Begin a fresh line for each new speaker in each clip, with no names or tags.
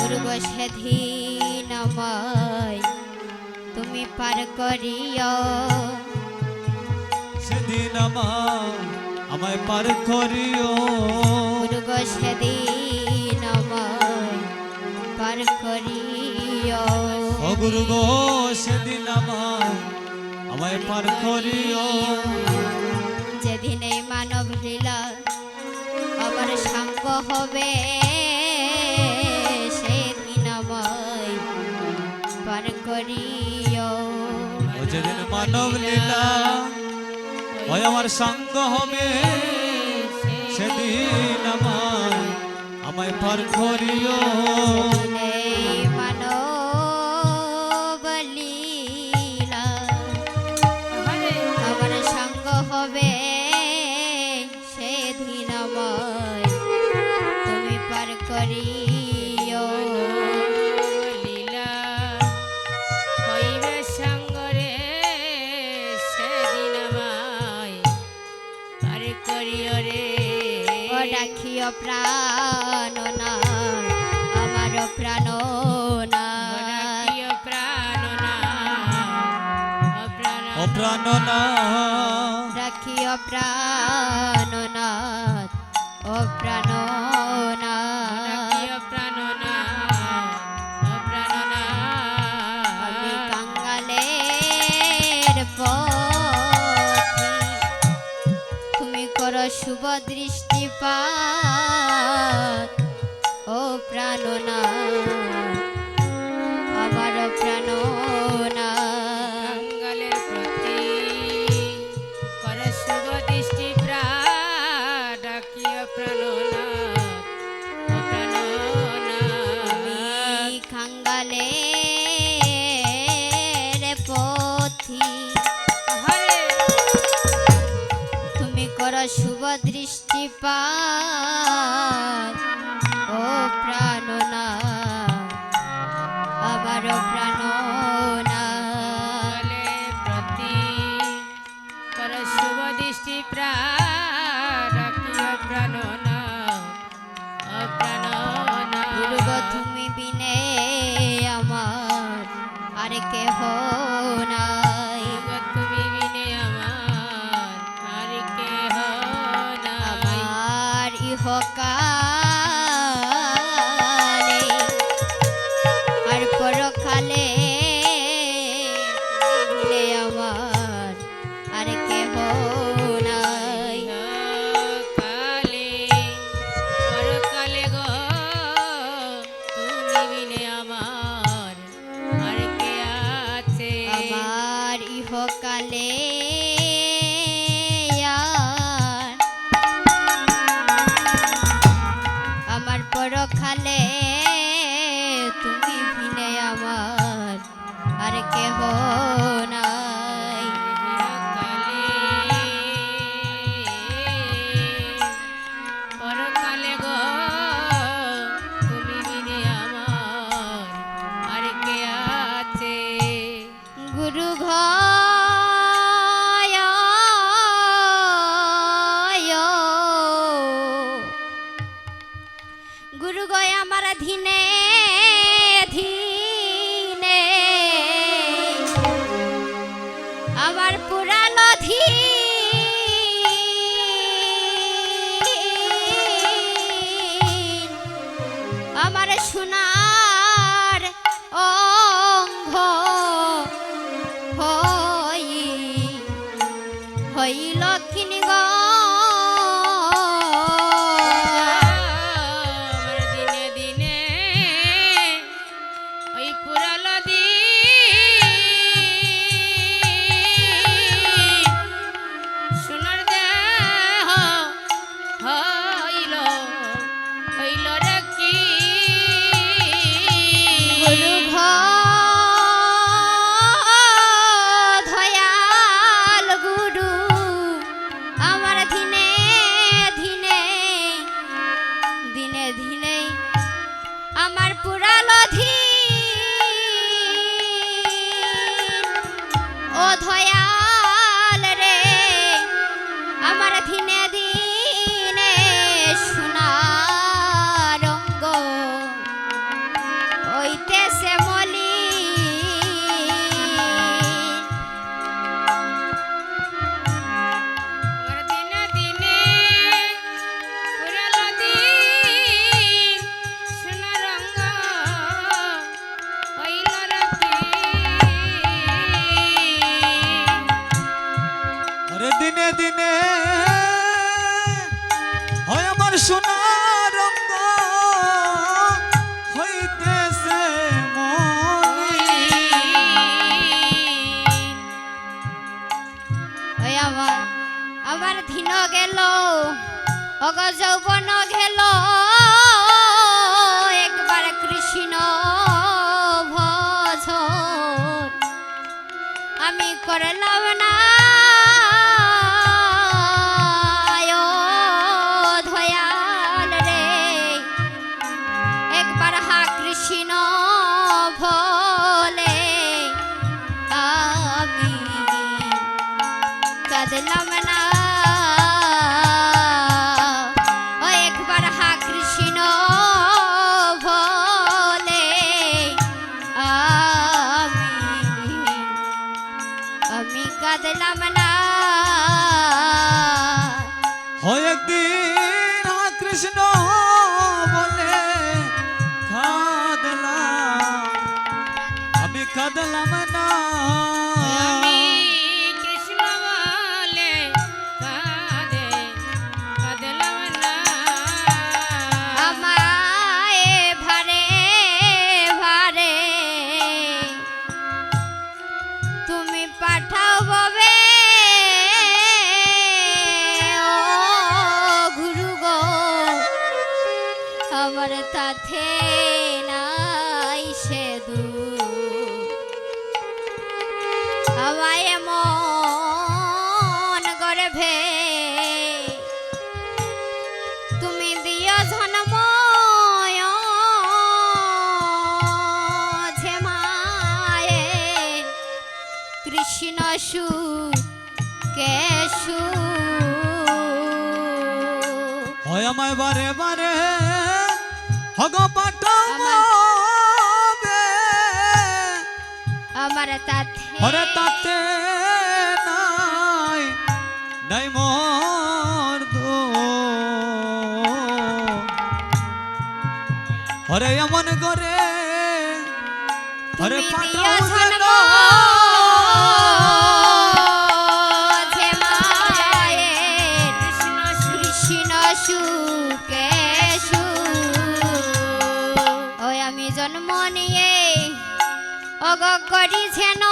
দুর্গ সেদিন আমায় তুমি পার করিও,
সেদিন আমায় পার করিও,
দুর্গ সেদিন আমায় পার করিও।
ও গুরু গো সেদিন আমায় পার করিও।
যেদিন এই মানব লীলা আবার সাঙ্গ হবে, সেদিন আমায় পার করিও।
যেদিন মানব লীলা ওই আমার সঙ্গ হবে, সেদিন আমায় পার করিও।
মানব লীলা আবার সাঙ্গ হবে, সেদিন আমায় তুমি পার করিও।
লীলা হইবে সঙ্গরে, সেদিন আমায় পার করিও রে।
ও রাখিও প্রাণনা আমার প্রাণনা,
রাখিও প্রাণনা
ও প্রাণনা,
রাখিও প্রাণনা ও প্রাণনা,
রাখিও প্রাণনা প্রাণনা।
আমি কাঙ্গালের পথি, তুমি করো শুভ দৃষ্টিপাত। ও প্রাণনা আমার প্রাণনা,
কাঙ্গালের প্রতি কর শুভ দৃষ্টি প্রাণ, রাখিও প্রাণনা প্রাণনা।
আমি কাঙ্গালের পথি,
হরে
তুমি করো শুভ দৃষ্টিপাত। ও প্রাণনা আমার প্রাণনা,
কাঙ্গালের প্রতি কর শুভ দৃষ্টি প্রাণ, রাখিও প্রাণনা প্রাণনা।
দুর্গ তুমি বিনে আমার আর কেহ নাই,
তুমি বিনে আমার আর কেহ নাই।
আমার ইহকালে আর পরকালে বিনে আমার আর কেহ নাই।
কালে পরকালে গো তুমি বিনে আমার আর কে আছে।
আমার ইহকালে আর আমার পরকালে তুমি ভিনে আমার আর কেহ নাই।
কালে পরকালে গো তুমি বিনে আমার আর কে আছে।
গুরু গুরু গয় আমার ধিনে ধিনে আমার পুরানো ধীন, আমার সোনার অঙ্গ হইল কিনি গো।
আমার দিনে দিনে ওই পুরালো দিন সোনার দেহ হইল হইল রে কি।
গুরু দয়াল গুরু আমার ধিনে ধিনে দিনে দিনে আমার পুরালো ধীন। ও দয়াল রে আমার ধিনে দিনে সোনার অঙ্গ হইতেছে মলি
ওর দিনে দিনে পুরালো দিন সোনা রঙ হইল রাতি
ওরে দিনে দিনে হয় আমার সোনা রঙ হইতেছে মলিন।
ওই আমার দিন গেল অগ যৌবন গেল একবার কৃষ্ণ ভজন আমি করলাম না ধয়াল রে একবার হা কৃষ্ণ ভোলে আমি কাঁদলাম না ও একবার হা কৃষ্ণ ভোলে আমি কাঁদলাম না
হয় একদিন কৃষ্ণ বলে কাঁদলাম আমি কাঁদলাম না
আমি কৃষ্ণ বলে কাঁদে কাঁদলাম না
আমায় ভারে ভারে তুমি পাঠাও ববে ও গুরু গো আমার তাথে নাই সে আমায় মন গর্ভে তুমি দিও জন্ময় ঝেমায়ে কৃষ্ণ সু কেশু
হয় আমায় বারে বারে হগ পাঠাবে
আমার তাথে
হরে তাতে নাই নাই মোর হরে এমন করে হরে
তুমি
পাঠাও
দিও
যেন
জন্ম ঝেমায়ে
কৃষ্ণ
কৃষ্ণ সুকে সু ওই আমি জন্ম নিয়ে অগ করি যেন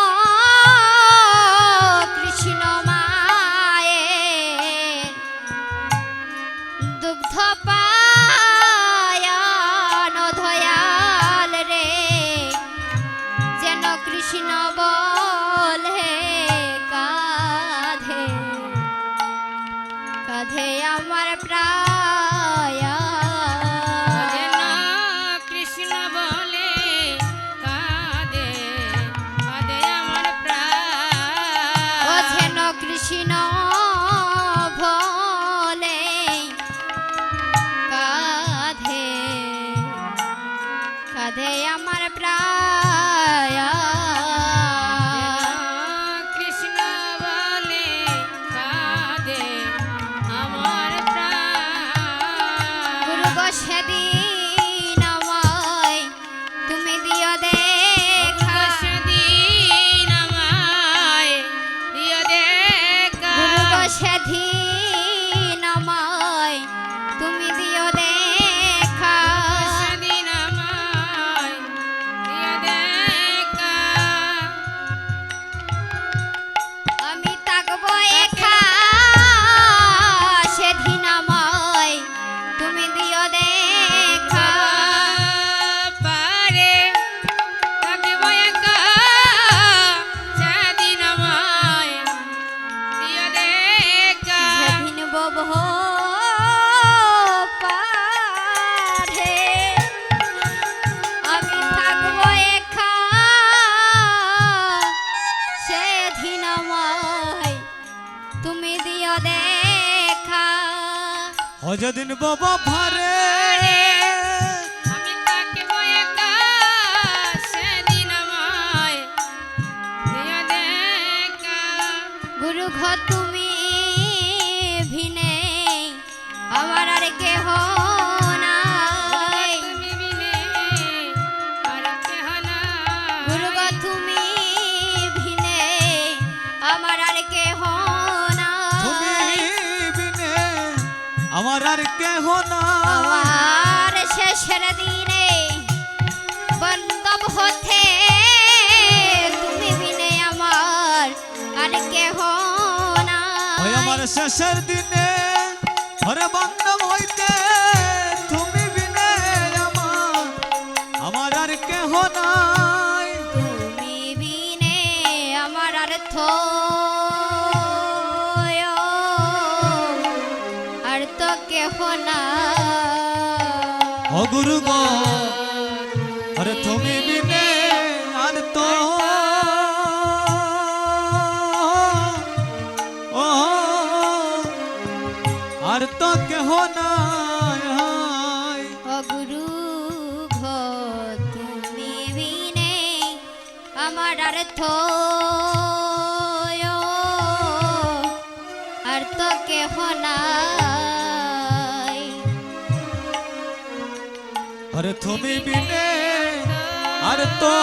কৃষ্ণ মায়ে দুগ্ধ পায়ান ধয়াল রে যেন কৃষ্ণ বলে কাঁধে কাঁধে আমার প্রায়
যেন কৃষ্ণ বলে কাঁদে কাঁদে আমার প্রাণ
ও যেন কৃষ্ণ ভোলে কাঁধে কাঁধে আমার প্রায়
কৃষ্ণ বলে কাঁদে আমার প্রাণ
গুরু গো সেদিন আমায় তুমি দিও দেখা
সেদিন আমায় দিও দেখা
গুরু গো সেদিন আমায় তুমি দিও দেখা
সেদিন আমায় দিও দেখা
আমি তাকবো একা সেদিন আমায় তুমি দিও দেখা
পারে থাকিব একা সেদিন আমায় দিও দেখা
সেদিন বব পারে আমি থাকবো একা সেদিন আমায় তুমি দিও দেখা
হজদিন বাবা ভারে
আমি থাকিব একা
আরে শেষের দিনে হরে বান্ধব হইতে তুমি বিনে আমার আর কেহ নাই।
তুমি বিনে আমার অর্থ আর তো কেহ না।
ও গুরু গো আরে তুমি বিনে আর তো ও আর তো কেহ নাই।
ও গুরু ঘো তুমি বিনে আমার অর্থ আর তো কেহ নাই।
আরে তুমি বিনে আর তো